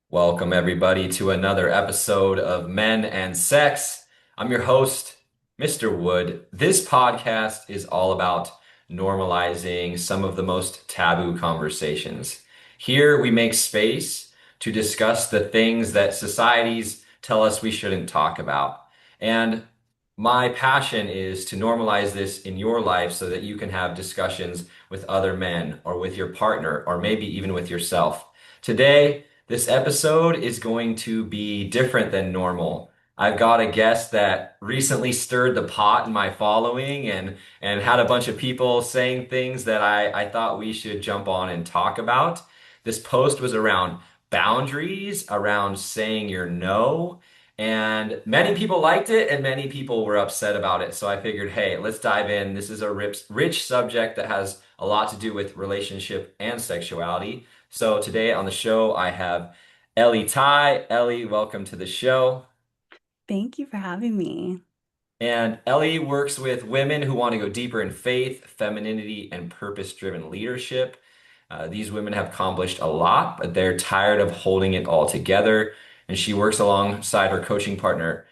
Welcome, everybody, to another episode of Men and Sex. I'm your host, Mr. Wood. This podcast is all about normalizing some of the most taboo conversations. Here, we make space to discuss the things that societies tell us we shouldn't talk about. And my passion is to normalize this in your life so that you can have discussions with other men or with your partner or maybe even with yourself. Today, this episode is going to be different than normal. I've got a guest that recently stirred the pot in my following and had a bunch of people saying things that I thought we should jump on and talk about. This post was around boundaries, around saying your no, and many people liked it and many people were upset about it. So I figured, hey, let's dive in. This is a rich subject that has a lot to do with relationship and sexuality. So today on the show, I have Ellie Tsai. Ellie, welcome to the show. Thank you for having me. And Ellie works with women who want to go deeper in faith, femininity, and purpose-driven leadership. These women have accomplished a lot, but they're tired of holding it all together. And she works alongside her coaching partner,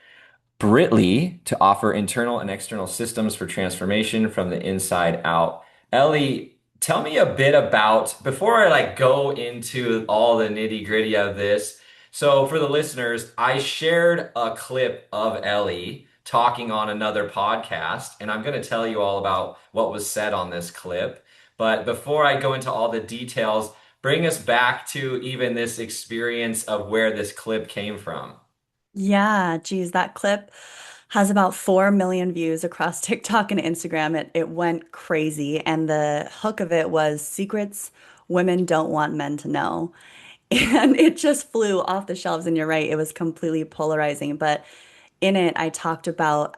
Britley, to offer internal and external systems for transformation from the inside out. Ellie, tell me a bit about, before I go into all the nitty-gritty of this. So for the listeners, I shared a clip of Ellie talking on another podcast, and I'm going to tell you all about what was said on this clip. But before I go into all the details, bring us back to even this experience of where this clip came from. Yeah, geez, that clip has about 4 million views across TikTok and Instagram. It went crazy. And the hook of it was secrets women don't want men to know. And it just flew off the shelves. And you're right, it was completely polarizing. But in it, I talked about,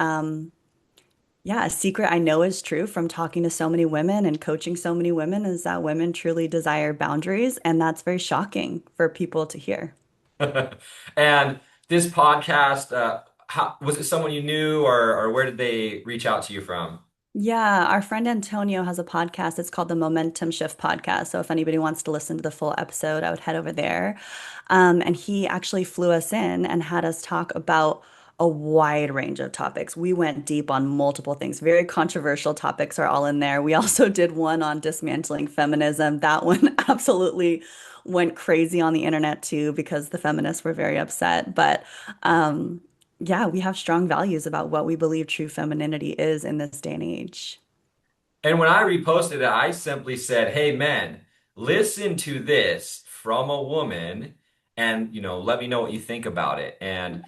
yeah, a secret I know is true from talking to so many women and coaching so many women is that women truly desire boundaries. And that's very shocking for people to hear. And this podcast, how, was it someone you knew or where did they reach out to you from? Yeah, our friend Antonio has a podcast. It's called the Momentum Shift Podcast. So if anybody wants to listen to the full episode, I would head over there. And he actually flew us in and had us talk about a wide range of topics. We went deep on multiple things. Very controversial topics are all in there. We also did one on dismantling feminism. That one absolutely went crazy on the internet too, because the feminists were very upset. But yeah, we have strong values about what we believe true femininity is in this day and age. And when I reposted it, I simply said, "Hey men, listen to this from a woman and, let me know what you think about it." And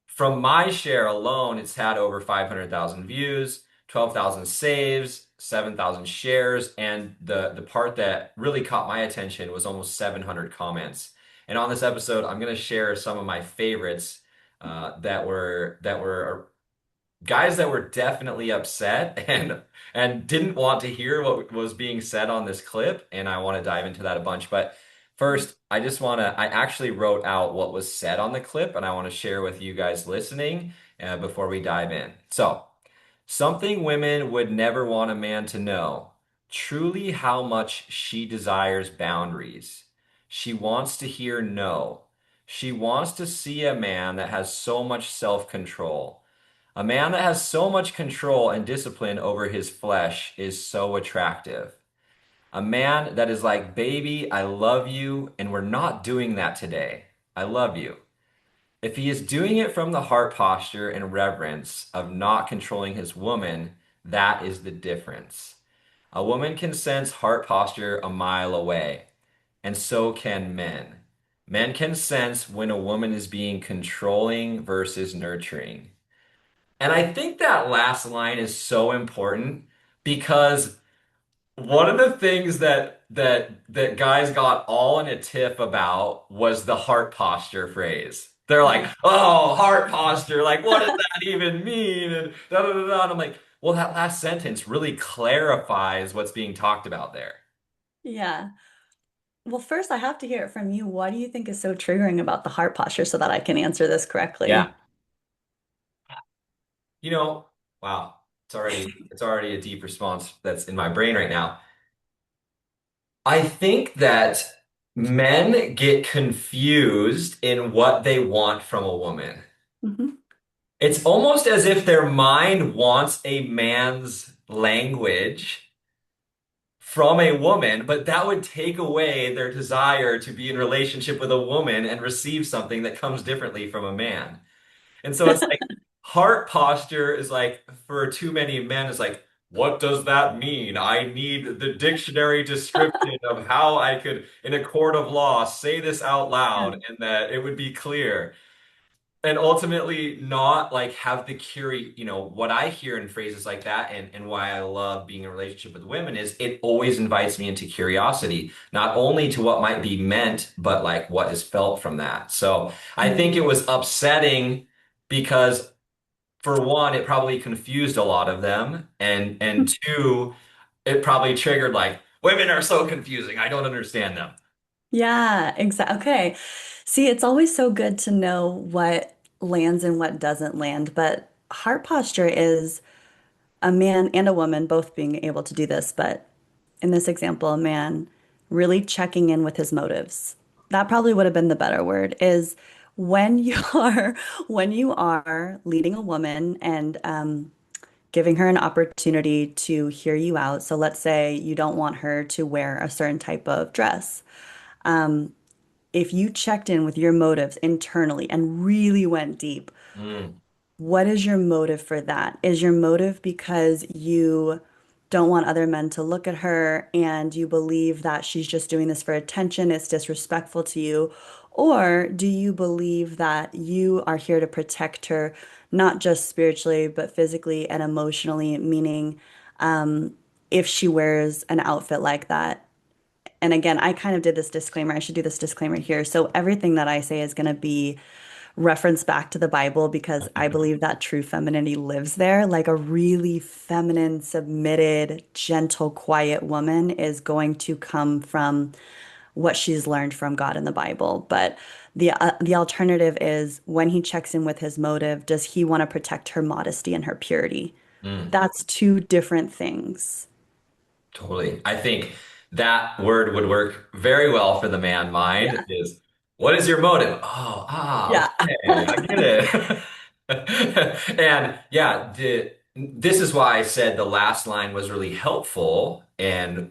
from my share alone, it's had over 500,000 views, 12,000 saves, 7,000 shares, and the part that really caught my attention was almost 700 comments. And on this episode, I'm going to share some of my favorites that were guys that were definitely upset and didn't want to hear what was being said on this clip, and I want to dive into that a bunch. But first, I actually wrote out what was said on the clip, and I want to share with you guys listening before we dive in. So, something women would never want a man to know, truly how much she desires boundaries. She wants to hear no. She wants to see a man that has so much self-control. A man that has so much control and discipline over his flesh is so attractive. A man that is like, baby, I love you, and we're not doing that today. I love you. If he is doing it from the heart posture and reverence of not controlling his woman, that is the difference. A woman can sense heart posture a mile away, and so can men. Men can sense when a woman is being controlling versus nurturing. And I think that last line is so important because one of the things that guys got all in a tiff about was the heart posture phrase. They're like, "Oh, heart posture, like what does that even mean?" And da da da da. And I'm like, "Well, that last sentence really clarifies what's being talked about there." Yeah. Well, first, I have to hear it from you. What do you think is so triggering about the heart posture so that I can answer this Yeah. correctly? You know, wow. It's already a deep response that's in my brain right now. I think that. Men get confused in what they want from a woman. Hmm. It's almost as if their mind wants a man's language from a woman, but that would take away their desire to be in relationship with a woman and receive something that comes differently from a man. And so it's like heart posture is like for too many men is like, what does that mean? I need the dictionary description of how I could, in a court of law, say this out Yeah. loud and that it would be clear. And ultimately not like have the what I hear in phrases like that and why I love being in a relationship with women is it always invites me into curiosity, not only to what might be meant, but like what is felt from that. So I think it was upsetting because for one, it probably confused a lot of them, and two, it probably triggered like women are so confusing. I don't understand them. Yeah, exactly. Okay. See, it's always so good to know what lands and what doesn't land, but heart posture is a man and a woman both being able to do this, but in this example, a man really checking in with his motives. That probably would have been the better word is when you are when you are leading a woman and giving her an opportunity to hear you out. So let's say you don't want her to wear a certain type of dress. If you checked in with your motives internally and really went deep, Mm, what is your motive for that? Is your motive because you don't want other men to look at her and you believe that she's just doing this for attention, it's disrespectful to you? Or do you believe that you are here to protect her, not just spiritually, but physically and emotionally, meaning if she wears an outfit like that? And again, I kind of did this disclaimer. I should do this disclaimer here. So everything that I say is going to be reference back to the Bible because I believe that true femininity lives there. Like a really feminine, submitted, gentle, quiet woman is going to come from what she's learned from God in the Bible. But the alternative is when he checks in with his motive, does he want to protect her modesty and her purity? mm. That's two different things. Totally. I think that word would work very well for the man mind Yeah. is what is your motive? Oh, Yeah. okay. I get it. And yeah, this is why I said the last line was really helpful and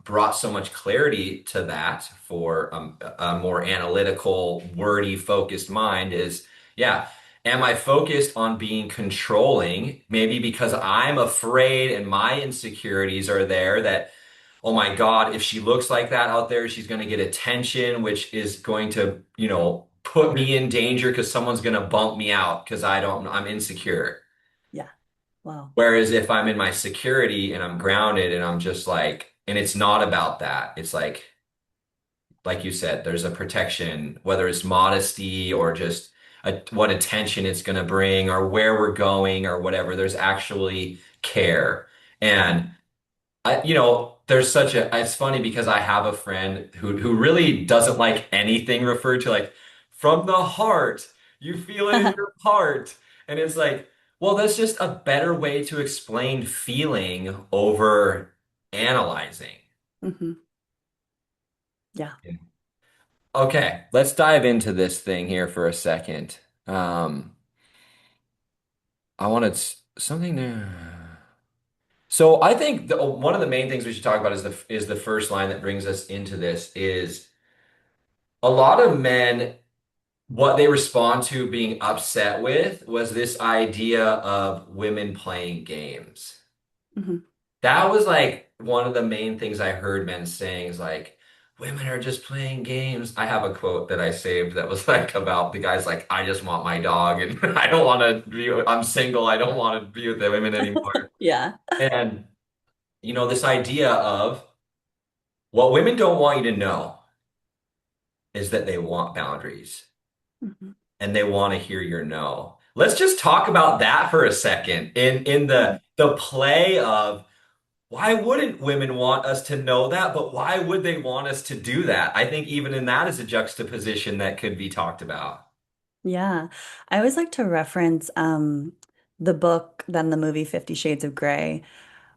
brought so much clarity to that for a more analytical, wordy, focused mind is yeah. Am I focused on being controlling? Maybe because I'm afraid and my insecurities are there that, oh my God, if she looks like that out there, she's going to get attention, which is going to, put me in danger because someone's going to bump me out because I'm insecure. Yeah. Wow. Whereas if I'm in my security and I'm grounded and I'm just like, and it's not about that, it's like you said, there's a protection, whether it's modesty or just what attention it's going to bring or where we're going or whatever. There's actually care. And there's it's funny because I have a friend who really doesn't like anything referred to like from the heart. You feel it in your heart. And it's like, well, that's just a better way to explain feeling over analyzing. Hmm. Yeah. Okay, let's dive into this thing here for a second. Um, I wanted something to. So I think one of the main things we should talk about is the first line that brings us into this is a lot of men what they respond to being upset with was this idea of women playing games. Hmm. That was like one of the main things I heard men saying is like, women are just playing games. I have a quote that I saved that was like about the guy's like, I just want my dog and I don't want to I'm single. I don't want to be with the women anymore. Yeah. And, this idea of what women don't want you to know is that they want boundaries Hmm. and they want to hear your no. Let's just talk about that for a second in the play of why wouldn't women want us to know that? But why would they want us to do that? I think even in that is a juxtaposition that could be talked about. Yeah. I always like to reference the book, then the movie 50 Shades of Grey,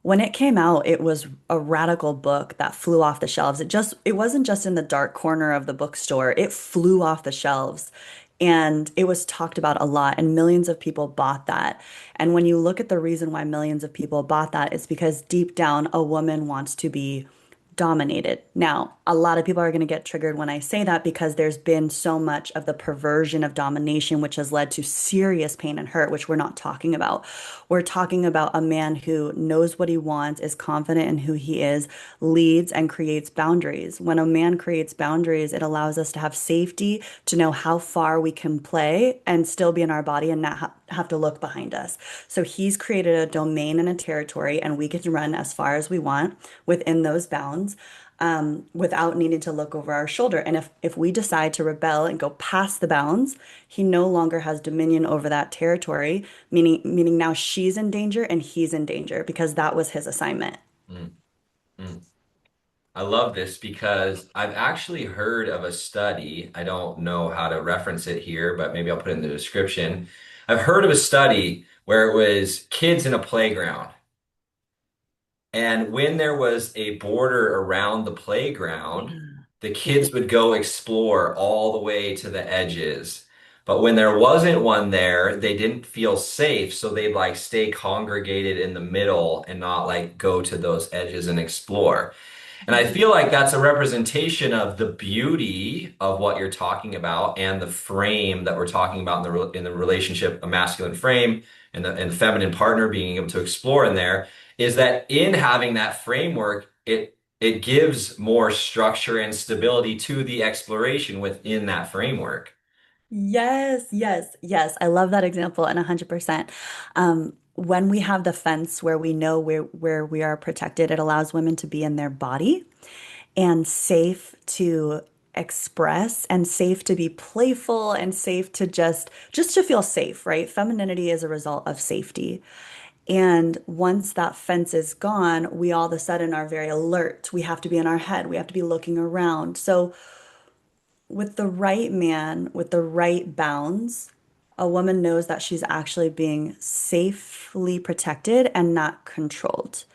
When it came out, it was a radical book that flew off the shelves. It wasn't just in the dark corner of the bookstore. It flew off the shelves and it was talked about a lot and millions of people bought that. And when you look at the reason why millions of people bought that, it's because deep down a woman wants to be dominated. Now, a lot of people are going to get triggered when I say that because there's been so much of the perversion of domination, which has led to serious pain and hurt, which we're not talking about. We're talking about a man who knows what he wants, is confident in who he is, leads, and creates boundaries. When a man creates boundaries, it allows us to have safety, to know how far we can play and still be in our body and not have to look behind us. So he's created a domain and a territory, and we can run as far as we want within those bounds, without needing to look over our shoulder. And if we decide to rebel and go past the bounds, he no longer has dominion over that territory, meaning now she's in danger and he's in danger because that was his assignment. Mm, mm. I love this because I've actually heard of a study. I don't know how to reference it here, but maybe I'll put it in the description. I've heard of a study where it was kids in a playground. And when there was a border around the playground, Yeah. the Yeah. kids would go explore all the way to the edges. But when there wasn't one there, they didn't feel safe, so they'd like stay congregated in the middle and not like go to those edges and explore. And I Mhm. feel like that's a representation of the beauty of what you're talking about and the frame that we're talking about in the relationship, a masculine frame and the feminine partner being able to explore in there is that in having that framework, it gives more structure and stability to the exploration within that framework. Yes, yes, yes. I love that example and 100%. When we have the fence where we know where we are protected, it allows women to be in their body and safe to express and safe to be playful and safe to just to feel safe, right? Femininity is a result of safety. And once that fence is gone, we all of a sudden are very alert. We have to be in our head. We have to be looking around. So with the right man, with the right bounds, a woman knows that she's actually being safely protected and not controlled.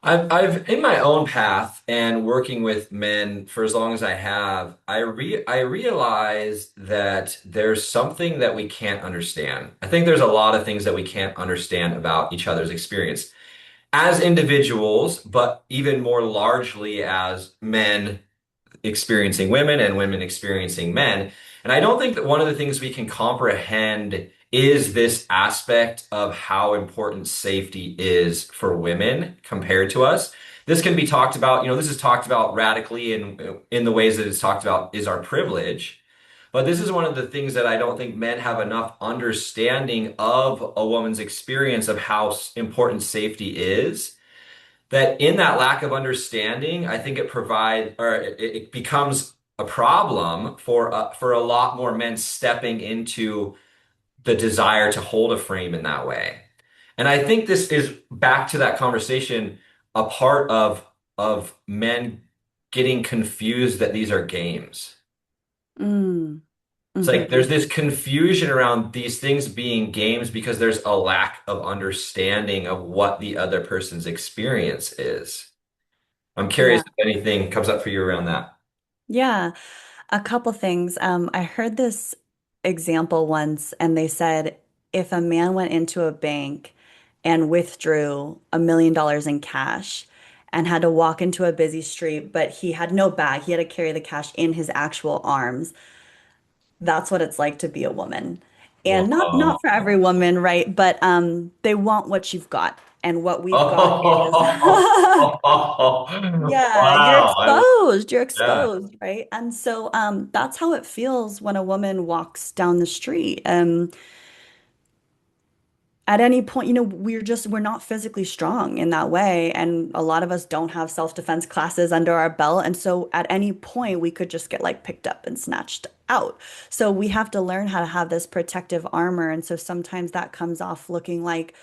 I've in my own path and working with men for as long as I have, I realize that there's something that we can't understand. I think there's a lot of things that we can't understand about each other's experience as individuals, but even more largely as men experiencing women and women experiencing men. And I don't think that one of the things we can comprehend is this aspect of how important safety is for women compared to us. This can be talked about, this is talked about radically in the ways that it's talked about is our privilege. But this is one of the things that I don't think men have enough understanding of a woman's experience of how important safety is that in that lack of understanding, I think it provides or it becomes a problem for a lot more men stepping into the desire to hold a frame in that way. And I think this is back to that conversation, a part of men getting confused that these are games. Mm, It's like hmm. there's this confusion around these things being games because there's a lack of understanding of what the other person's experience is. I'm curious Yeah. if anything comes up for you around that. Yeah. A couple things. I heard this example once, and they said if a man went into a bank and withdrew $1 million in cash and had to walk into a busy street, but he had no bag, he had to carry the cash in his actual arms. That's what it's like to be a woman. And not for every Whoa. woman, right? But they want what you've got. And what we've got is Oh, yeah, wow. you're Yeah. exposed, right? And so that's how it feels when a woman walks down the street. At any point, we're not physically strong in that way. And a lot of us don't have self-defense classes under our belt. And so at any point, we could just get like picked up and snatched out. So we have to learn how to have this protective armor. And so sometimes that comes off looking like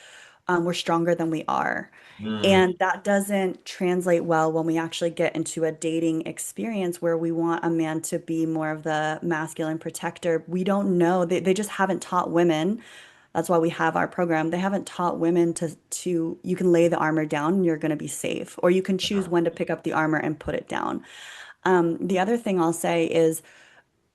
we're stronger than we are. Mm, And that doesn't translate well when we actually get into a dating experience where we want a man to be more of the masculine protector. We don't know. They just haven't taught women That's why we have our program. They haven't taught women to you can lay the armor down and you're going to be safe, or you can choose when to pick up the armor and put it down. The other thing I'll say is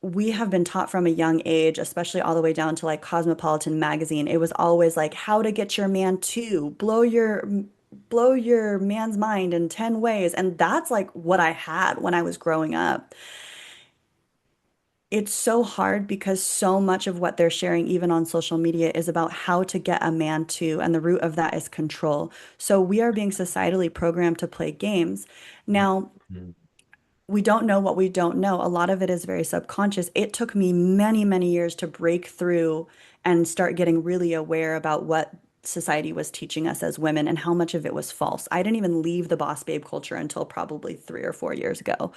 we have been taught from a young age, especially all the way down to like Cosmopolitan magazine. It was always like how to get your man to blow your man's mind in 10 ways. And that's like what I had when I was growing up. It's so hard because so much of what they're sharing, even on social media, is about how to get a man to, and the root of that is control. So we are being societally programmed to play games. Now, Mhm. we don't know what we don't know. A lot of it is very subconscious. It took me many, many years to break through and start getting really aware about what society was teaching us as women and how much of it was false. I didn't even leave the boss babe culture until probably 3 or 4 years ago.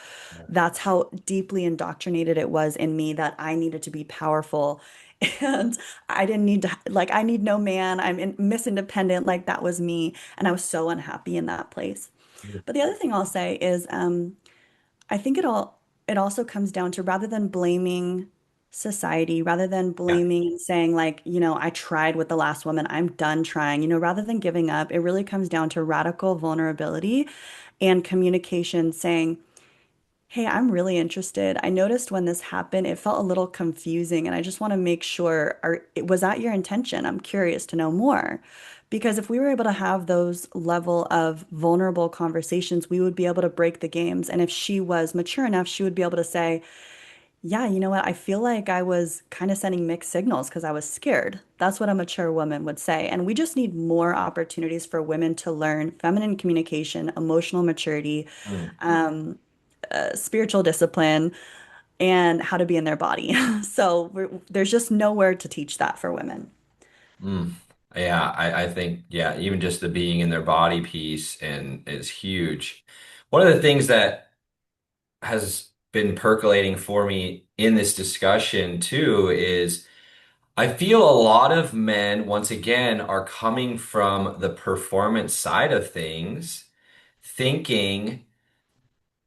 That's how deeply indoctrinated it was in me that I needed to be powerful. And I didn't need to, like, I need no man. Miss Independent. Like, that was me. And I was so unhappy in that place. But the other thing I'll say is, I think it also comes down to rather than blaming society, rather than Yeah. blaming and saying like, I tried with the last woman, I'm done trying, rather than giving up, it really comes down to radical vulnerability and communication saying, hey, I'm really interested. I noticed when this happened, it felt a little confusing, and I just want to make sure, was that your intention? I'm curious to know more. Because if we were able to have those level of vulnerable conversations, we would be able to break the games. And if she was mature enough, she would be able to say, yeah, you know what? I feel like I was kind of sending mixed signals because I was scared. That's what a mature woman would say. And we just need more opportunities for women to learn feminine communication, emotional maturity, Mm. um, spiritual discipline, and how to be in their body. So there's just nowhere to teach that for women. Mm. Yeah, I think, yeah, even just the being in their body piece and is huge. One of the things that has been percolating for me in this discussion too is I feel a lot of men, once again, are coming from the performance side of things, thinking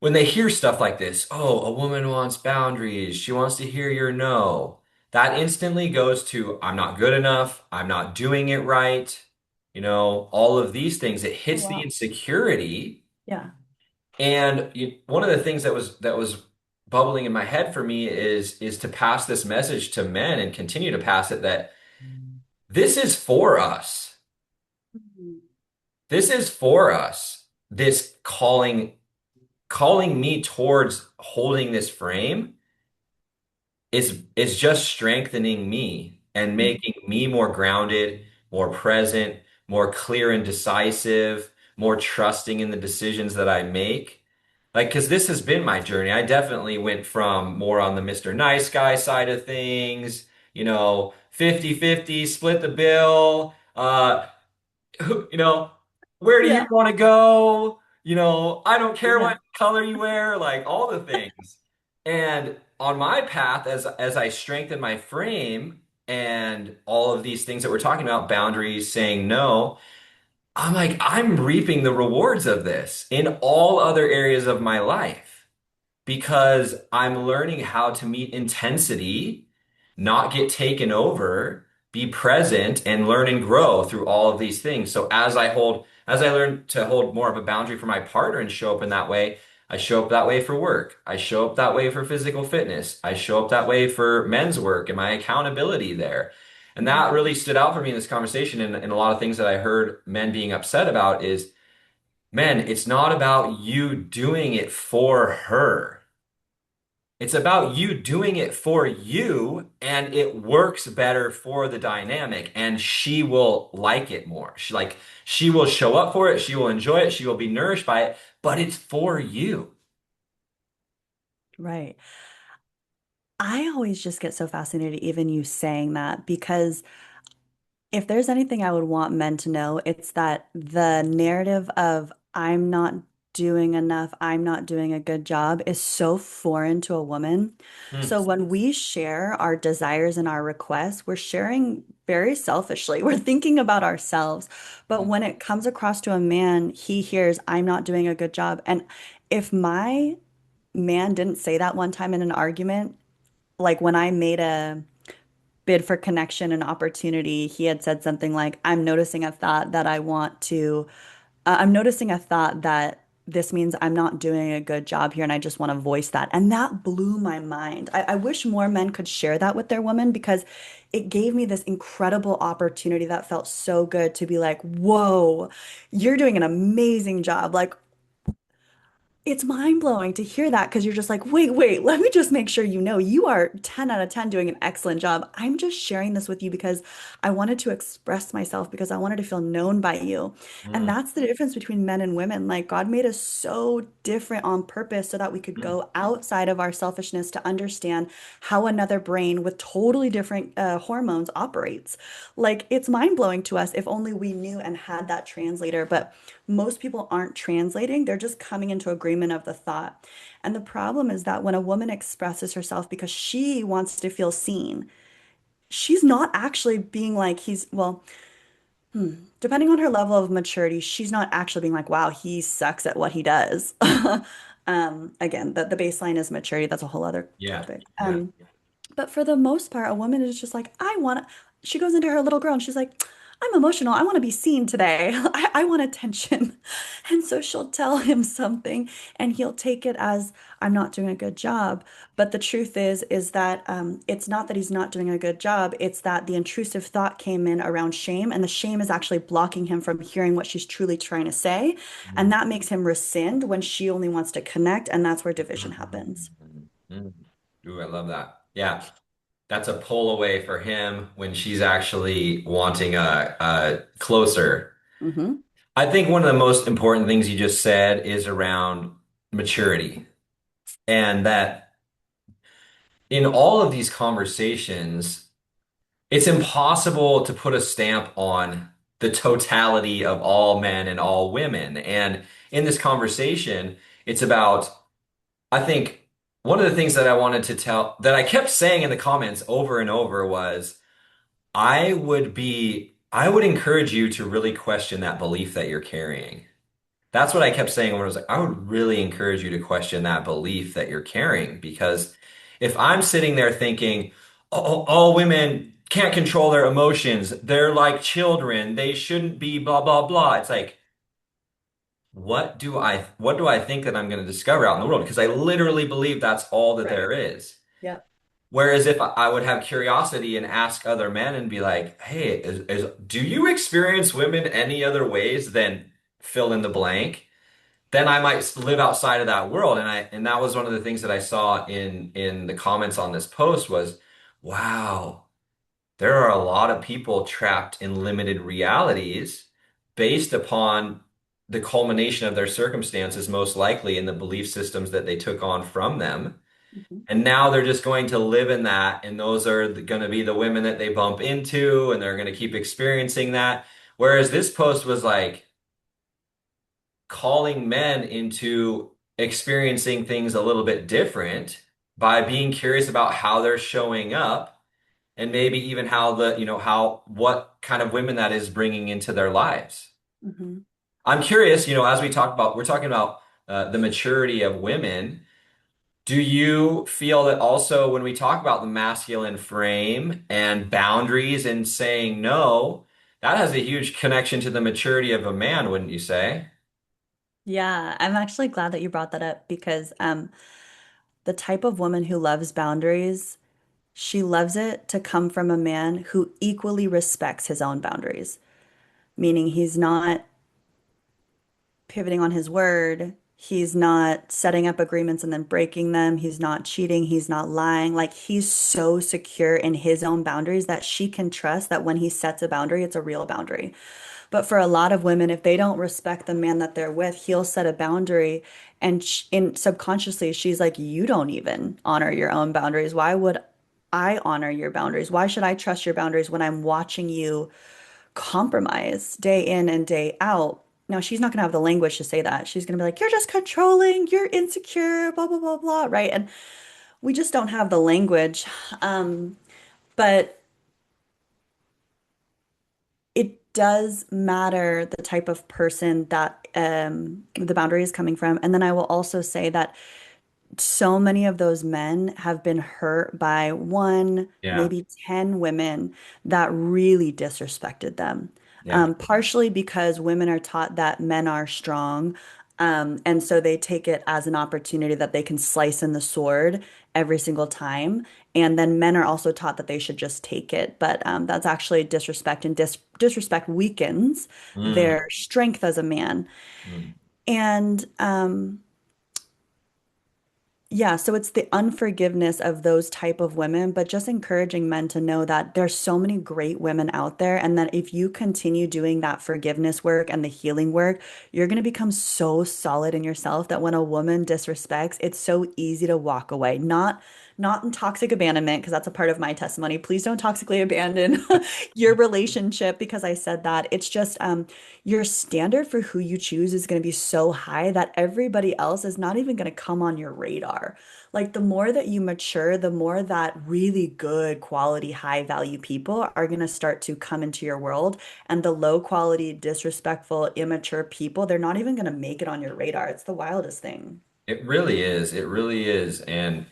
when they hear stuff like this, oh, a woman wants boundaries, she wants to hear your no. That instantly goes to, I'm not good enough, I'm not doing it right, all of these things. It Oh, hits the wow. insecurity. Yeah. And one of the things that was bubbling in my head for me is to pass this message to men and continue to pass it that this is for us. Mhm. This is for us. This calling me towards holding this frame is just strengthening me and making me more grounded, more present, more clear and decisive, more trusting in the decisions that I make. Like, because this has been my journey. I definitely went from more on the Mr. Nice Guy side of things, 50-50, split the bill, you know, where do you Yeah. want to go? I don't care Yeah. what color you wear, like all the things. And on my path, as I strengthen my frame and all of these things that we're talking about, boundaries, saying no, I'm like, I'm reaping the rewards of this in all other areas of my life because I'm learning how to meet intensity, not get taken over, be present, and learn and grow through all of these things. So as I learn to hold more of a boundary for my partner and show up in that way, I show up that way for work. I show up that way for physical fitness. I show up that way for men's work and my accountability there. And that Mhm. really stood out for me in this conversation. And a lot of things that I heard men being upset about is, men, it's not about you doing it for her. It's about you doing it for you, and it works better for the dynamic, and she will like it more. She will show up for it, she will enjoy it, she will be nourished by it, but it's for you. Right. I always just get so fascinated, even you saying that, because if there's anything I would want men to know, it's that the narrative of I'm not doing enough, I'm not doing a good job is so foreign to a woman. Hmm. So when we share our desires and our requests, we're sharing very selfishly. We're thinking about ourselves. But when it comes across to a man, he hears, I'm not doing a good job. And if my man didn't say that one time in an argument, like when I made bid for connection and opportunity, he had said something like, I'm noticing a thought that I want to, I'm noticing a thought that this means I'm not doing a good job here and I just want to voice that. And that blew my mind. I wish more men could share that with their women because it gave me this incredible opportunity that felt so good to be like, whoa, you're doing an amazing job. Like, it's mind blowing to hear that because you're just like, wait, let me just make sure you know you are 10 out of 10 doing an excellent job. I'm just sharing this with you because I wanted to express myself because I wanted to feel known by you. And Mm, that's the difference between men and women. Like, God made us so different on purpose so that we could mm, go outside of our selfishness to understand how another brain with totally different hormones operates. Like, it's mind blowing to us if only we knew and had that translator. But most people aren't translating, they're just coming into agreement of the thought. And the problem is that when a woman expresses herself because she wants to feel seen, she's not actually being like, depending on her level of maturity, she's not actually being like, wow, he sucks at what he does. Again, the baseline is maturity. That's a whole other yeah. topic. Yeah. But for the most part, a woman is just like, she goes into her little girl and she's like, I'm emotional. I want to be seen today. I want attention. And so she'll tell him something and he'll take it as, I'm not doing a good job. But the truth is that it's not that he's not doing a good job. It's that the intrusive thought came in around shame, and the shame is actually blocking him from hearing what she's truly trying to say. And Mm, that makes him rescind when she only wants to connect. And that's where division happens. mm, mm. Ooh, I love that. Yeah. That's a pull away for him when she's actually wanting a closer. Hmm. I think one of the most important things you just said is around maturity, and that in all of these conversations, it's impossible to put a stamp on the totality of all men and all women. And in this conversation, it's about, I think, one of the things that I wanted to tell that I kept saying in the comments over and over was, I would encourage you to really question that belief that you're carrying. That's what I kept saying when I was like, I would really encourage you to question that belief that you're carrying, because if I'm sitting there thinking, oh, all women can't control their emotions, they're like children, they shouldn't be blah blah blah. It's like, what do I think that I'm going to discover out in the world? Because I literally believe that's all that Right. there is. Yeah. Whereas if I would have curiosity and ask other men and be like, hey, do you experience women any other ways than fill in the blank? Then I might live outside of that world. And that was one of the things that I saw in the comments on this post was, wow, there are a lot of people trapped in limited realities based upon the culmination of their circumstances, most likely in the belief systems that they took on from them. Mhm. And now they're just going to live in that, and those are going to be the women that they bump into, and they're going to keep experiencing that. Whereas this post was like calling men into experiencing things a little bit different by being curious about how they're showing up, and maybe even how what kind of women that is bringing into their lives. Hmm. I'm curious, as we're talking about the maturity of women. Do you feel that also when we talk about the masculine frame and boundaries and saying no, that has a huge connection to the maturity of a man, wouldn't you say? Yeah, I'm actually glad that you brought that up because the type of woman who loves boundaries, she loves it to come from a man who equally respects his own boundaries, meaning he's not pivoting on his word. He's not setting up agreements and then breaking them. He's not cheating. He's not lying. Like he's so secure in his own boundaries that she can trust that when he sets a boundary, it's a real boundary. But for a lot of women, if they don't respect the man that they're with, he'll set a boundary and in subconsciously she's like, "You don't even honor your own boundaries. Why would I honor your boundaries? Why should I trust your boundaries when I'm watching you compromise day in and day out?" Now, she's not going to have the language to say that. She's going to be like, "You're just controlling, you're insecure, blah, blah, blah, blah," right? And we just don't have the language. But it does matter the type of person that the boundary is coming from. And then I will also say that so many of those men have been hurt by one, Yeah. maybe 10 women that really disrespected them. Yeah. Partially because women are taught that men are strong. And so they take it as an opportunity that they can slice in the sword every single time. And then men are also taught that they should just take it. But that's actually disrespect, and disrespect weakens Mm, their strength as a man. mm. And yeah, so it's the unforgiveness of those type of women, but just encouraging men to know that there's so many great women out there, and that if you continue doing that forgiveness work and the healing work, you're going to become so solid in yourself that when a woman disrespects, it's so easy to walk away. Not in toxic abandonment, because that's a part of my testimony. Please don't toxically abandon your relationship because I said that. It's just your standard for who you choose is going to be so high that everybody else is not even going to come on your radar. Like the more that you mature, the more that really good quality, high value people are going to start to come into your world. And the low quality, disrespectful, immature people, they're not even going to make it on your radar. It's the wildest thing. It really is. It really is. And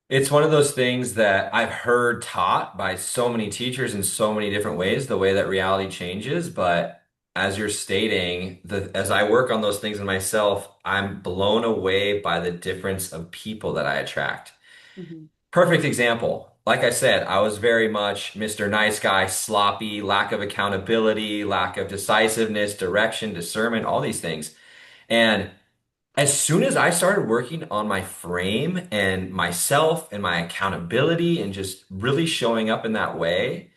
it's one of those things that I've heard taught by so many teachers in so many different ways, the way that reality changes. But as you're stating, as I work on those things in myself, I'm blown away by the difference of people that I attract. Mhm. Perfect example. Like I said, I was very much Mr. Nice Guy, sloppy, lack of accountability, lack of decisiveness, direction, discernment, all these things. And as soon as I started working on my frame and myself and my accountability and just really showing up in that way,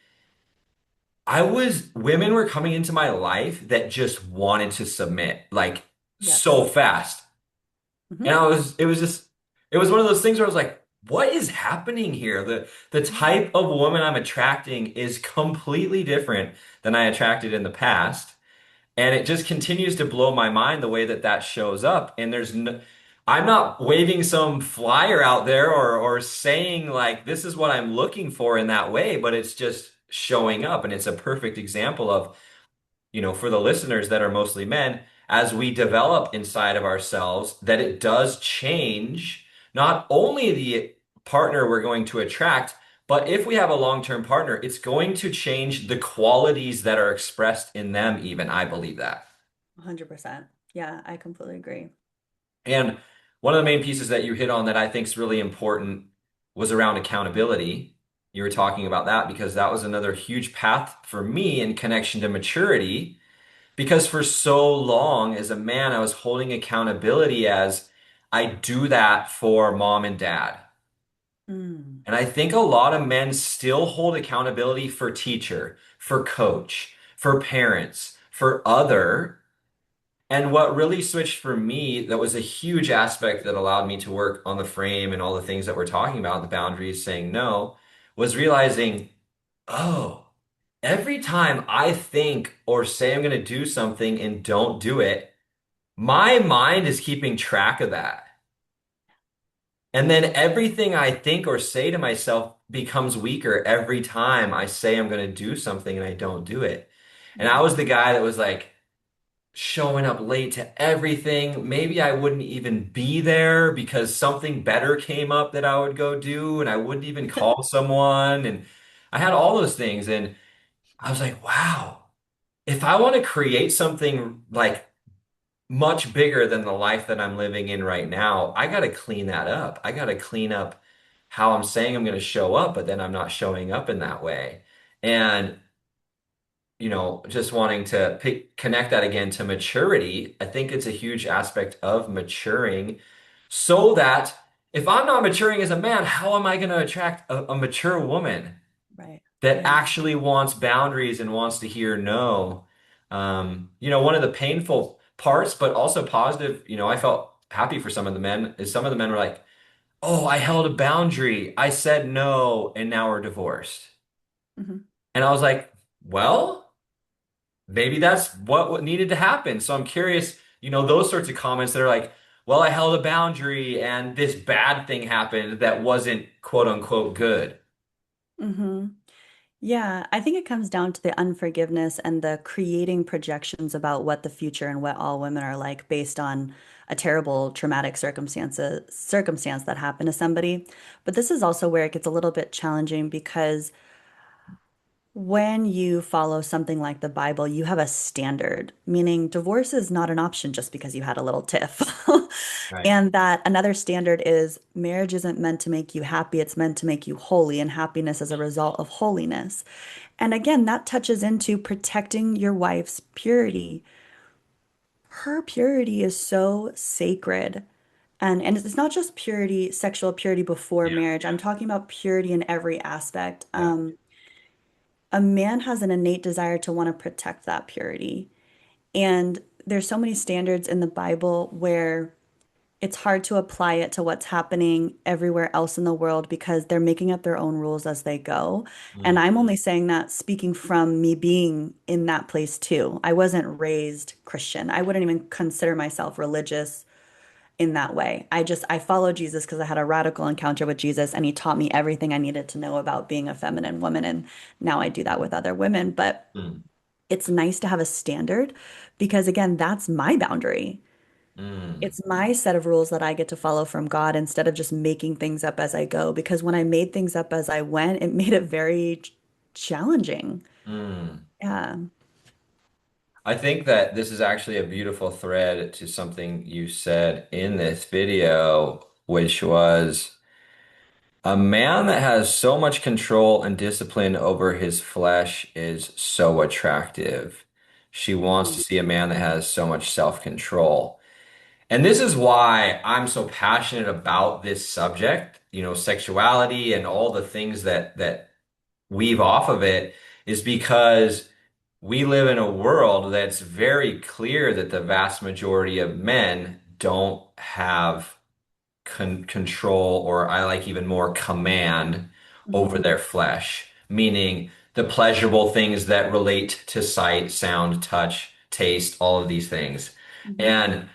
women were coming into my life that just wanted to submit like so Yes. fast. And Hmm. it was one of those things where I was like, what is happening here? The type of woman I'm attracting is completely different than I attracted in the past. And it just continues to blow my mind the way that that shows up. And I'm not waving some flyer out there or saying like, this is what I'm looking for in that way, but it's just showing up. And it's a perfect example of, for the listeners that are mostly men, as we develop inside of ourselves, that it does change not only the partner we're going to attract, but if we have a long-term partner, it's going to change the qualities that are expressed in them, even. I believe that. 100%. Yeah, I completely agree. And one of the main pieces that you hit on that I think is really important was around accountability. You were talking about that because that was another huge path for me in connection to maturity. Because for so long as a man, I was holding accountability as I do that for mom and dad. Mm. And I think a lot of men still hold accountability for teacher, for coach, for parents, for other. And what really switched for me, that was a huge aspect that allowed me to work on the frame and all the things that we're talking about, the boundaries, saying no, was realizing, oh, every time I think or say I'm going to do something and don't do it, my mind is keeping track of that. And then everything I think or say to myself becomes weaker every time I say I'm going to do something and I don't do it. And I Mhm. was the guy that was like showing up late to everything. Maybe I wouldn't even be there because something better came up that I would go do and I wouldn't even call someone. And I had all those things. And I was like, wow, if I want to create something like much bigger than the life that I'm living in right now, I got to clean that up. I got to clean up how I'm saying I'm going to show up, but then I'm not showing up in that way. And, just wanting to connect that again to maturity, I think it's a huge aspect of maturing so that if I'm not maturing as a man, how am I going to attract a mature woman Right. that Right. actually wants boundaries and wants to hear no? One of the painful parts, but also positive, I felt happy for some of the men, is some of the men were like, oh, I held a boundary. I said no, and now we're divorced. Hmm. And I was like, well, maybe that's what needed to happen. So I'm curious, those sorts of comments that are like, well, I held a boundary and this bad thing happened that wasn't quote unquote good. Hmm. Yeah, I think it comes down to the unforgiveness and the creating projections about what the future and what all women are like based on a terrible traumatic circumstance that happened to somebody. But this is also where it gets a little bit challenging because when you follow something like the Bible, you have a standard, meaning divorce is not an option just because you had a little tiff. Right. And that another standard is marriage isn't meant to make you happy, it's meant to make you holy, and happiness is a result of holiness. And again, that touches into protecting your wife's purity. Her purity is so sacred. And it's not just purity, sexual purity before Yeah. marriage. I'm talking about purity in every aspect. Yeah. A man has an innate desire to want to protect that purity. And there's so many standards in the Bible where it's hard to apply it to what's happening everywhere else in the world because they're making up their own rules as they go. And Mm, I'm only saying that speaking from me being in that place too. I wasn't raised Christian. I wouldn't even consider myself religious in that way. I followed Jesus because I had a radical encounter with Jesus and he taught me everything I needed to know about being a feminine woman. And now I do that with other women. But mm, it's nice to have a standard because, again, that's my boundary. mm, It's my set of rules that I get to follow from God instead of just making things up as I go. Because when I made things up as I went, it made it very challenging. mm. Yeah. I think that this is actually a beautiful thread to something you said in this video, which was a man that has so much control and discipline over his flesh is so attractive. She wants to see a man that has so much self-control. And this is why I'm so passionate about this subject, sexuality and all the things that weave off of it, is because we live in a world that's very clear that the vast majority of men don't have control, or I like even more command over Mhm. their flesh, meaning the pleasurable things that relate to sight, sound, touch, taste, all of these things. Mhm. And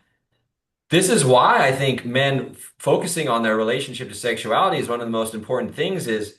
this is why I think men focusing on their relationship to sexuality is one of the most important things, is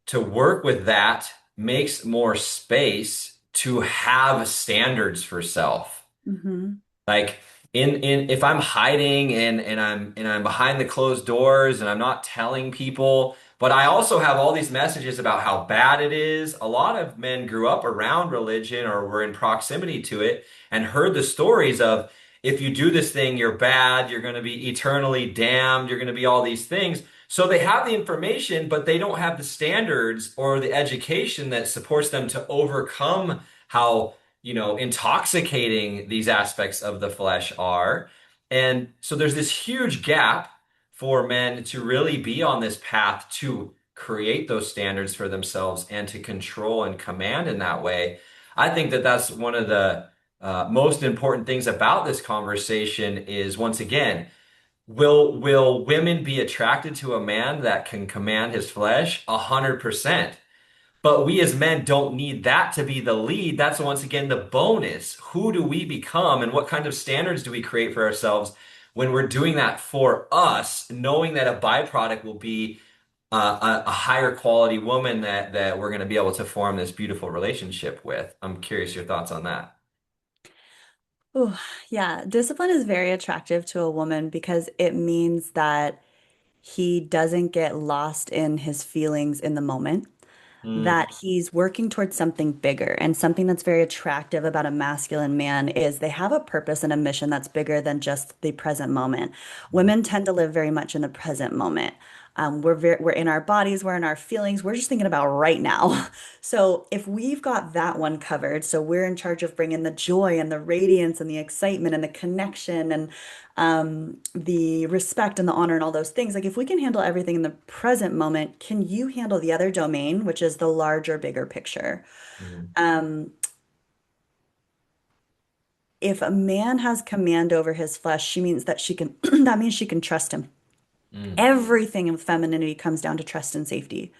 to work with that makes more space to have standards for self. Mhm. Like in if I'm hiding and I'm behind the closed doors and I'm not telling people, but I also have all these messages about how bad it is. A lot of men grew up around religion or were in proximity to it and heard the stories of, if you do this thing, you're bad, you're going to be eternally damned, you're going to be all these things. So they have the information, but they don't have the standards or the education that supports them to overcome how intoxicating these aspects of the flesh are. And so there's this huge gap for men to really be on this path to create those standards for themselves and to control and command in that way. I think that that's one of the most important things about this conversation is, once again, will women be attracted to a man that can command his flesh? 100%. But we as men don't need that to be the lead. That's once again the bonus. Who do we become and what kind of standards do we create for ourselves when we're doing that for us, knowing that a byproduct will be a higher quality woman that we're going to be able to form this beautiful relationship with? I'm curious your thoughts on that. Oh, yeah. Discipline is very attractive to a woman because it means that he doesn't get lost in his feelings in the moment, Mm, that he's working towards something bigger. And something that's very attractive about a masculine man is they have a purpose and a mission that's bigger than just the present moment. Women tend to live very much in the present moment. We're in our bodies, we're in our feelings, we're just thinking about right now. So if we've got that one covered, so we're in charge of bringing the joy and the radiance and the excitement and the connection and the respect and the honor and all those things. Like if we can handle everything in the present moment, can you handle the other domain, which is the larger, bigger picture? mm, Um, if a man has command over his flesh, she means that she can, that means she can trust him. mm, Everything in femininity comes down to trust and safety.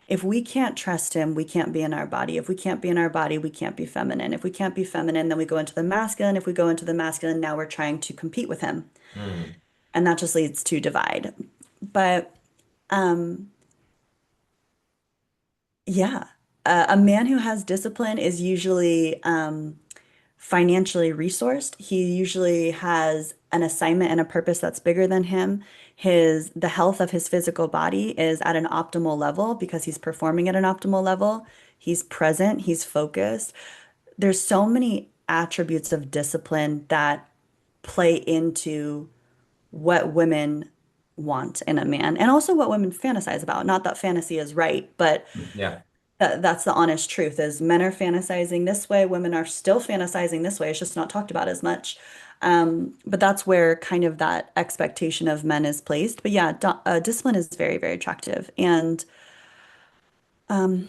If we can't trust him, we can't be in our body. If we can't be in our body, we can't be feminine. If we can't be feminine, then we go into the masculine. If we go into the masculine, now we're trying to compete with him. mm, And that just leads to divide. But um, yeah. a man who has discipline is usually financially resourced. He usually has an assignment and a purpose that's bigger than him. The health of his physical body is at an optimal level because he's performing at an optimal level. He's present, he's focused. There's so many attributes of discipline that play into what women want in a man and also what women fantasize about. Not that fantasy is right, but Yeah. that's the honest truth is men are fantasizing this way, women are still fantasizing this way. It's just not talked about as much. But that's where kind of that expectation of men is placed. But yeah, discipline is very, very attractive. And um,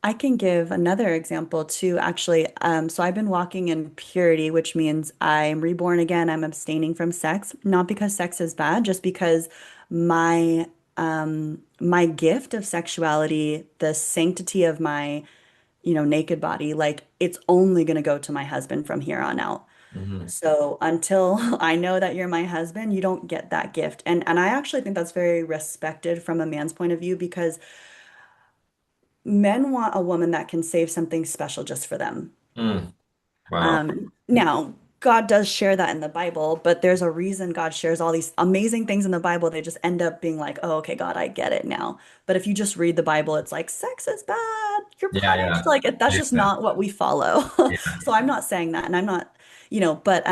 I can give another example too, actually. So I've been walking in purity, which means I'm reborn again. I'm abstaining from sex, not because sex is bad, just because my my gift of sexuality, the sanctity of my, naked body, like it's only going to go to my husband from here on out. Hmm. So until I know that you're my husband, you don't get that gift. And I actually think that's very respected from a man's point of view because men want a woman that can save something special just for them. Mm. Wow. Now, God does share that in the Bible, but there's a reason God shares all these amazing things in the Bible. They just end up being like, oh, okay, God, I get it now. But if you just read the Bible, it's like, sex is bad, you're Yeah, punished. yeah. Like, that's just Yeah. not what we follow. Yeah. So I'm not saying that. And I'm not, but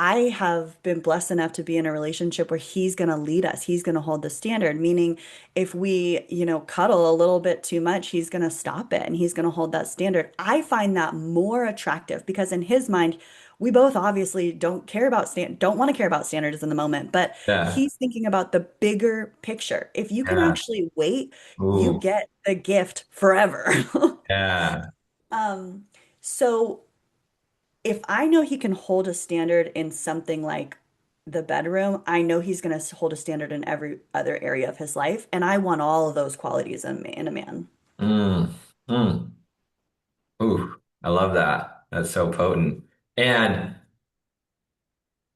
I have been blessed enough to be in a relationship where he's going to lead us. He's going to hold the standard, meaning if we, cuddle a little bit too much, he's going to stop it and he's going to hold that standard. I find that more attractive because in his mind, we both obviously don't want to care about standards in the moment, but Yeah. he's thinking about the bigger picture. If you can Yeah. actually wait, you Ooh. get the gift forever. Yeah. Um, so if I know he can hold a standard in something like the bedroom, I know he's going to hold a standard in every other area of his life. And I want all of those qualities in a man. Mm. Mm. Ooh. I love that. That's so potent. And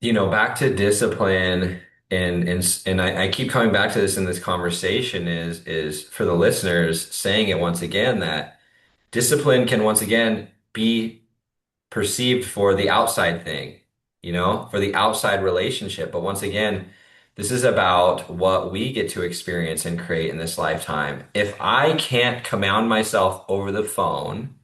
back to discipline and I keep coming back to this in this conversation is for the listeners saying it once again that discipline can once again be perceived for the outside thing, for the outside relationship. But once again, this is about what we get to experience and create in this lifetime. If I can't command myself over the phone,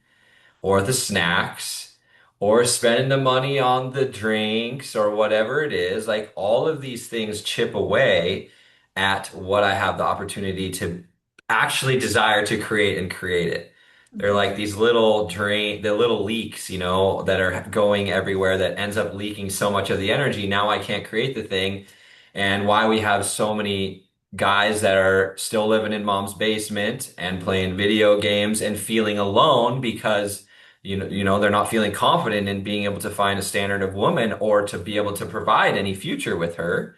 or the snacks or spending the money on the drinks or whatever it is, like all of these things chip away at what I have the opportunity to actually desire to create and create it. They're Mhm. like these the little leaks, that are going everywhere that ends up leaking so much of the energy. Now I can't create the thing. And why we have so many guys that are still living in mom's basement and playing video games and feeling alone because they're not feeling confident in being able to find a standard of woman or to be able to provide any future with her.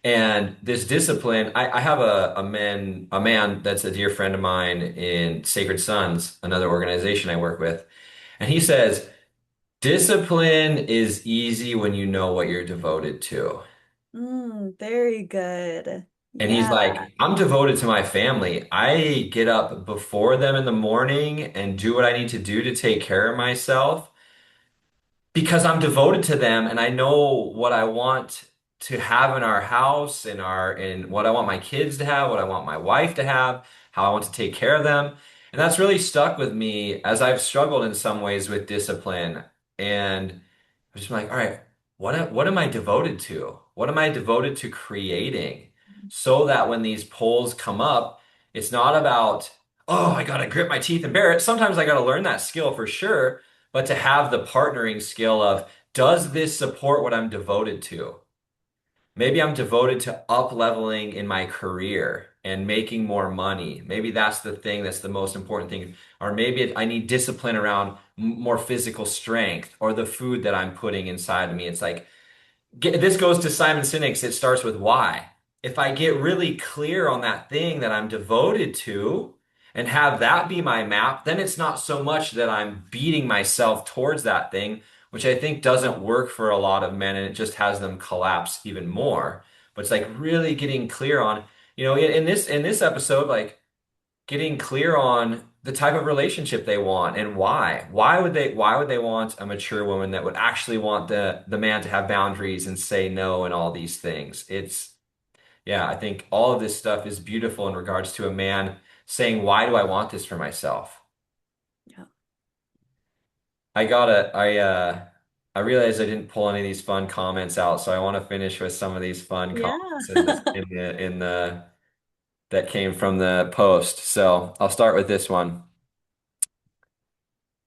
And this discipline, I have a man that's a dear friend of mine in Sacred Sons, another organization I work with. And he says, discipline is easy when you know what you're devoted to. Very good. And he's Yeah. like, I'm devoted to my family. I get up before them in the morning and do what I need to do to take care of myself because I'm devoted to them and I know what I want to have in our house and what I want my kids to have, what I want my wife to have, how I want to take care of them. And that's really stuck with me as I've struggled in some ways with discipline. And I'm just like, all right, what am I devoted to? What am I devoted to creating so that when these polls come up, it's not about, oh, I gotta grit my teeth and bear it. Sometimes I gotta learn that skill for sure, but to have the partnering skill of, does this support what I'm devoted to? Maybe I'm devoted to up leveling in my career and making more money. Maybe that's the thing that's the most important thing. Or maybe I need discipline around more physical strength or the food that I'm putting inside of me. It's like, this goes to Simon Sinek's, it starts with why. If I get really clear on that thing that I'm devoted to and have that be my map, then it's not so much that I'm beating myself towards that thing, which I think doesn't work for a lot of men and it just has them collapse even more. But it's like really getting clear on, in this episode, like getting clear on the type of relationship they want and why. Why would they want a mature woman that would actually want the man to have boundaries and say no and all these things? Yeah, I think all of this stuff is beautiful in regards to a man saying, "Why do I want this for myself?" Yeah. I realized I didn't pull any of these fun comments out, so I want to finish with some of these fun Yeah. comments in the that came from the post. So I'll start with this one.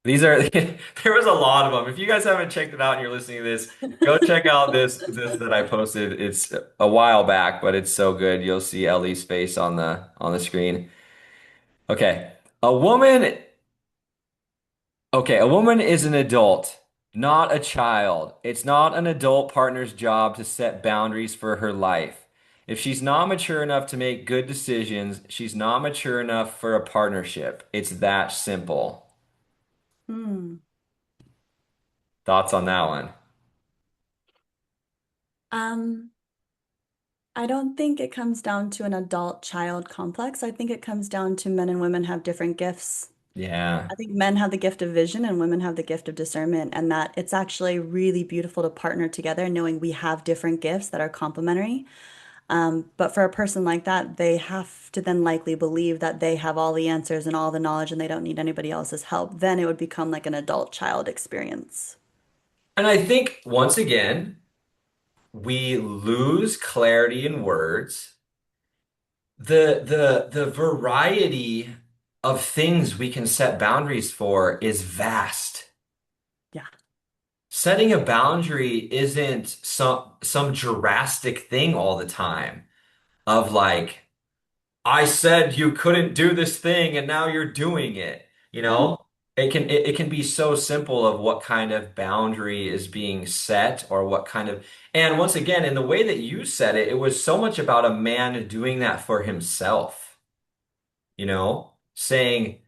These are there was a lot of them. If you guys haven't checked it out and you're listening to this, go check out this that I posted. It's a while back, but it's so good. You'll see Ellie's face on the screen. Okay. A woman a woman is an adult, not a child. It's not an adult partner's job to set boundaries for her life. If she's not mature enough to make good decisions, she's not mature enough for a partnership. It's that simple. Hmm. Thoughts on that one? Um, I don't think it comes down to an adult-child complex. I think it comes down to men and women have different gifts. Yeah. I think men have the gift of vision and women have the gift of discernment, and that it's actually really beautiful to partner together, knowing we have different gifts that are complementary. But for a person like that, they have to then likely believe that they have all the answers and all the knowledge and they don't need anybody else's help. Then it would become like an adult-child experience. And I think once again, we lose clarity in words. The variety of things we can set boundaries for is vast. Yeah. Setting a boundary isn't some drastic thing all the time of like, I said you couldn't do this thing and now you're doing it. You know, it can be so simple of what kind of boundary is being set or what kind of, and once again, in the way that you said it, it was so much about a man doing that for himself, saying,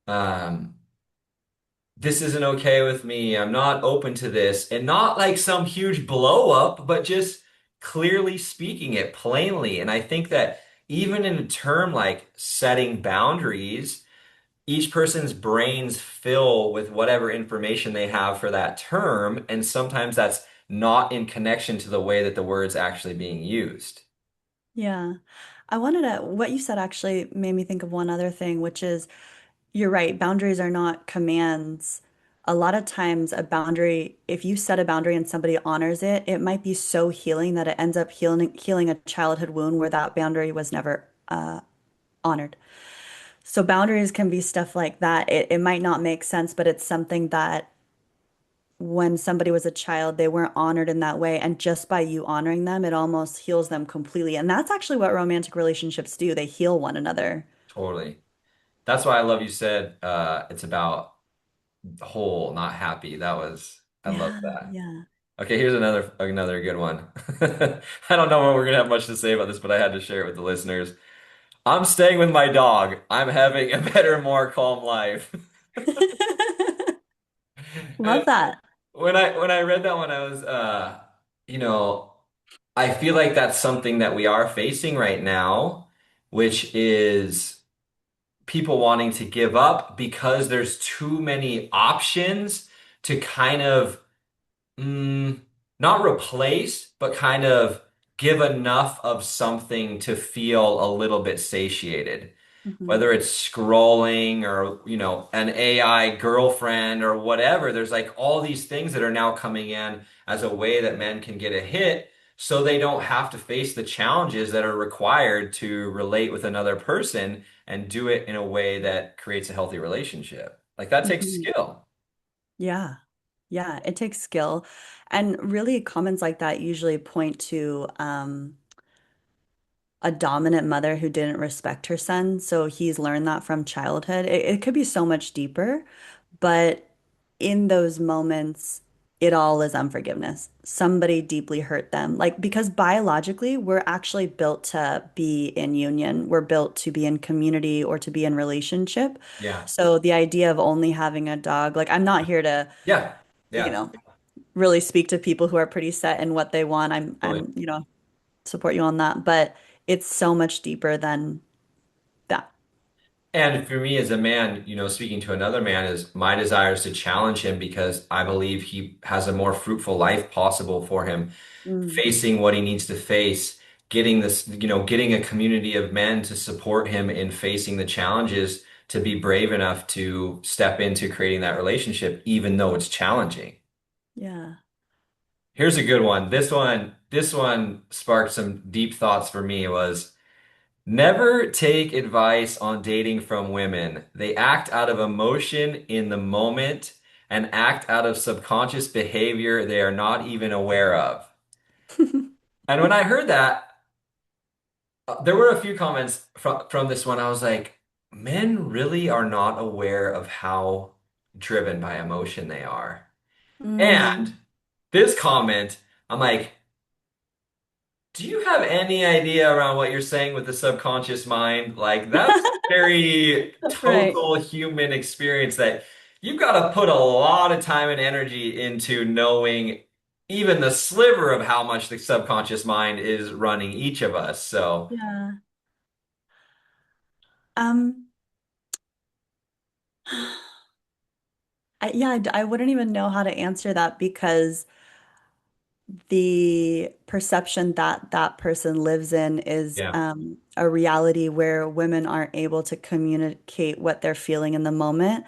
um, this isn't okay with me. I'm not open to this. And not like some huge blow up, but just clearly speaking it plainly. And I think that even in a term like setting boundaries, each person's brains fill with whatever information they have for that term. And sometimes that's not in connection to the way that the word's actually being used. Yeah. What you said actually made me think of one other thing, which is you're right, boundaries are not commands. A lot of times, a boundary, if you set a boundary and somebody honors it, it might be so healing that it ends up healing a childhood wound where that boundary was never honored. So boundaries can be stuff like that. It might not make sense, but it's something that when somebody was a child, they weren't honored in that way. And just by you honoring them, it almost heals them completely. And that's actually what romantic relationships do. They heal one another. Totally. That's why I love you said it's about whole, not happy. I love Yeah, that. yeah. Okay, here's another good one. I don't know when we're gonna have much to say about this, but I had to share it with the listeners. I'm staying with my dog. I'm having a better, more calm life. And Love that. when I read that one, I was you know, I feel like that's something that we are facing right now, which is people wanting to give up because there's too many options to kind of mm, not replace, but kind of give enough of something to feel a little bit satiated. Hmm. Whether it's scrolling or, an AI girlfriend or whatever, there's like all these things that are now coming in as a way that men can get a hit so they don't have to face the challenges that are required to relate with another person and do it in a way that creates a healthy relationship. Like that takes Hmm. skill. Yeah. Yeah. It takes skill. And really, comments like that usually point to a dominant mother who didn't respect her son. So he's learned that from childhood. It could be so much deeper, but in those moments, it all is unforgiveness. Somebody deeply hurt them. Like, because biologically, we're actually built to be in union, we're built to be in community or to be in relationship. Yeah. So the idea of only having a dog, like, I'm not here to, Yeah. you Yeah. know, really speak to people who are pretty set in what they want. Totally. Support you on that, but it's so much deeper than that. And for me as a man, speaking to another man is my desire is to challenge him because I believe he has a more fruitful life possible for him, Mm, facing what he needs to face, getting a community of men to support him in facing the challenges to be brave enough to step into creating that relationship, even though it's challenging. yeah. Here's a good one. This one sparked some deep thoughts for me was never take advice on dating from women. They act out of emotion in the moment and act out of subconscious behavior they are not even aware of. And when I heard that, there were a few comments from this one. I was like, men really are not aware of how driven by emotion they are. Mm. And this comment, I'm like, do you have any idea around what you're saying with the subconscious mind? Like, that's very Right. total human experience that you've got to put a lot of time and energy into knowing even the sliver of how much the subconscious mind is running each of us. So, Yeah. Um, I wouldn't even know how to answer that because the perception that that person lives in is yeah. a reality where women aren't able to communicate what they're feeling in the moment.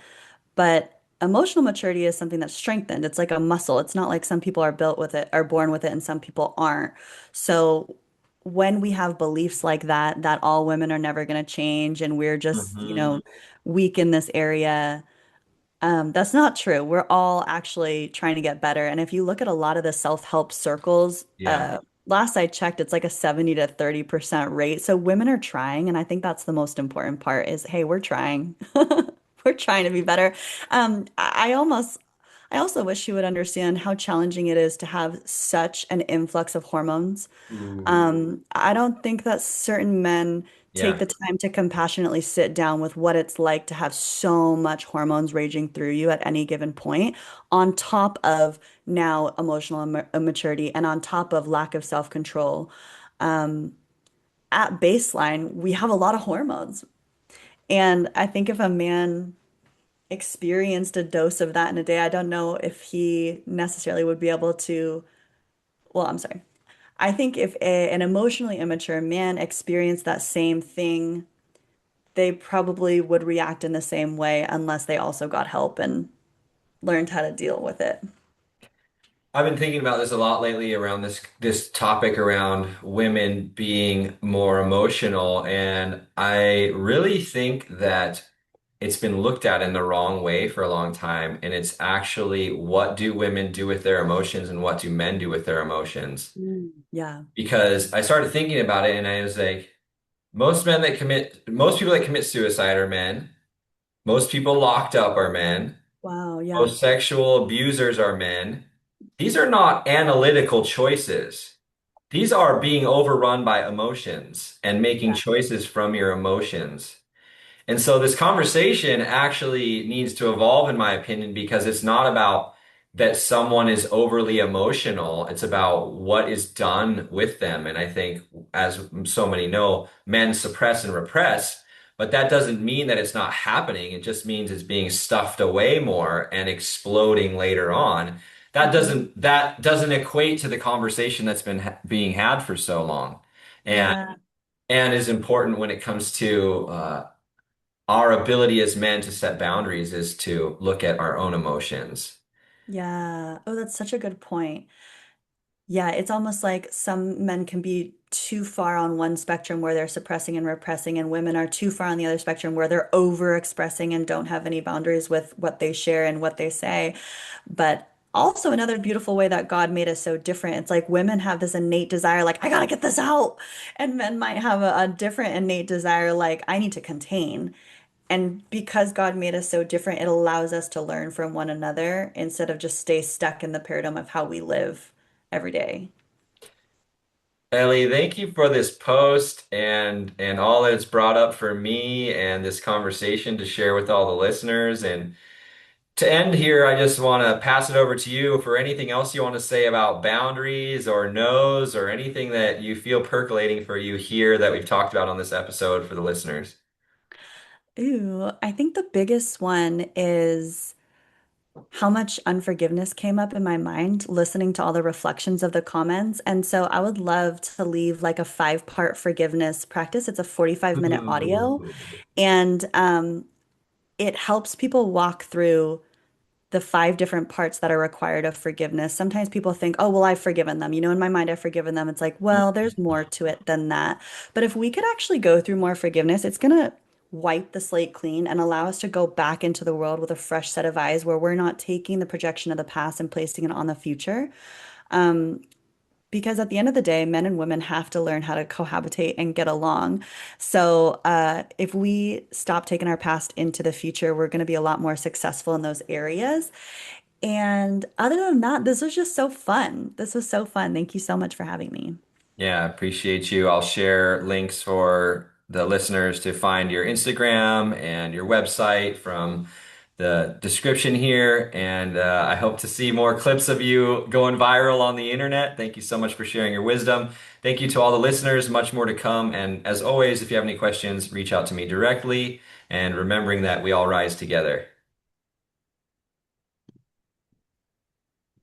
But emotional maturity is something that's strengthened. It's like a muscle. It's not like some people are built with it, are born with it, and some people aren't. So when we have beliefs like that, that all women are never going to change and we're just, Hmm. weak in this area. That's not true. We're all actually trying to get better. And if you look at a lot of the self-help circles, Yeah. last I checked, it's like a 70 to 30% rate. So women are trying, and I think that's the most important part is, hey, we're trying. We're trying to be better. I also wish you would understand how challenging it is to have such an influx of hormones. Ooh. I don't think that certain men take Yeah. the time to compassionately sit down with what it's like to have so much hormones raging through you at any given point, on top of now emotional immaturity and on top of lack of self-control. Um, at baseline, we have a lot of hormones. And I think if a man experienced a dose of that in a day, I don't know if he necessarily would be able to, well, I'm sorry. I think if an emotionally immature man experienced that same thing, they probably would react in the same way unless they also got help and learned how to deal with it. I've been thinking about this a lot lately around this topic around women being more emotional, and I really think that it's been looked at in the wrong way for a long time, and it's actually what do women do with their emotions and what do men do with their emotions? Yeah. Because I started thinking about it and I was like, most people that commit suicide are men. Most people locked up are men. Wow. Yeah. Most sexual abusers are men. These are not analytical choices. These are being overrun by emotions and making Yeah. choices from your emotions. And so this conversation actually needs to evolve, in my opinion, because it's not about that someone is overly emotional. It's about what is done with them. And I think, as so many know, men suppress and repress, but that doesn't mean that it's not happening. It just means it's being stuffed away more and exploding later on. Mhm. That doesn't equate to the conversation that's been being had for so long. And Yeah. and is important when it comes to our ability as men to set boundaries is to look at our own emotions. Yeah. Oh, that's such a good point. Yeah, it's almost like some men can be too far on one spectrum where they're suppressing and repressing, and women are too far on the other spectrum where they're over-expressing and don't have any boundaries with what they share and what they say. But also another beautiful way that God made us so different. It's like women have this innate desire, like, I gotta get this out. And men might have a different innate desire, like, I need to contain. And because God made us so different, it allows us to learn from one another instead of just stay stuck in the paradigm of how we live every day. Ellie, thank you for this post and all that it's brought up for me and this conversation to share with all the listeners. And to end here, I just want to pass it over to you for anything else you want to say about boundaries or no's or anything that you feel percolating for you here that we've talked about on this episode for the listeners. Ooh, I think the biggest one is how much unforgiveness came up in my mind listening to all the reflections of the comments. And so I would love to leave like a 5-part forgiveness practice. It's a 45-minute audio, Ooh. and it helps people walk through the 5 different parts that are required of forgiveness. Sometimes people think, oh, well, I've forgiven them. In my mind, I've forgiven them. It's like, well, there's more to it than that. But if we could actually go through more forgiveness, it's going to wipe the slate clean and allow us to go back into the world with a fresh set of eyes where we're not taking the projection of the past and placing it on the future. Because at the end of the day, men and women have to learn how to cohabitate and get along. So, if we stop taking our past into the future, we're going to be a lot more successful in those areas. And other than that, this was just so fun. This was so fun. Thank you so much for having me. Yeah, appreciate you. I'll share links for the listeners to find your Instagram and your website from the description here. And I hope to see more clips of you going viral on the internet. Thank you so much for sharing your wisdom. Thank you to all the listeners. Much more to come. And as always, if you have any questions, reach out to me directly. And remembering that we all rise together.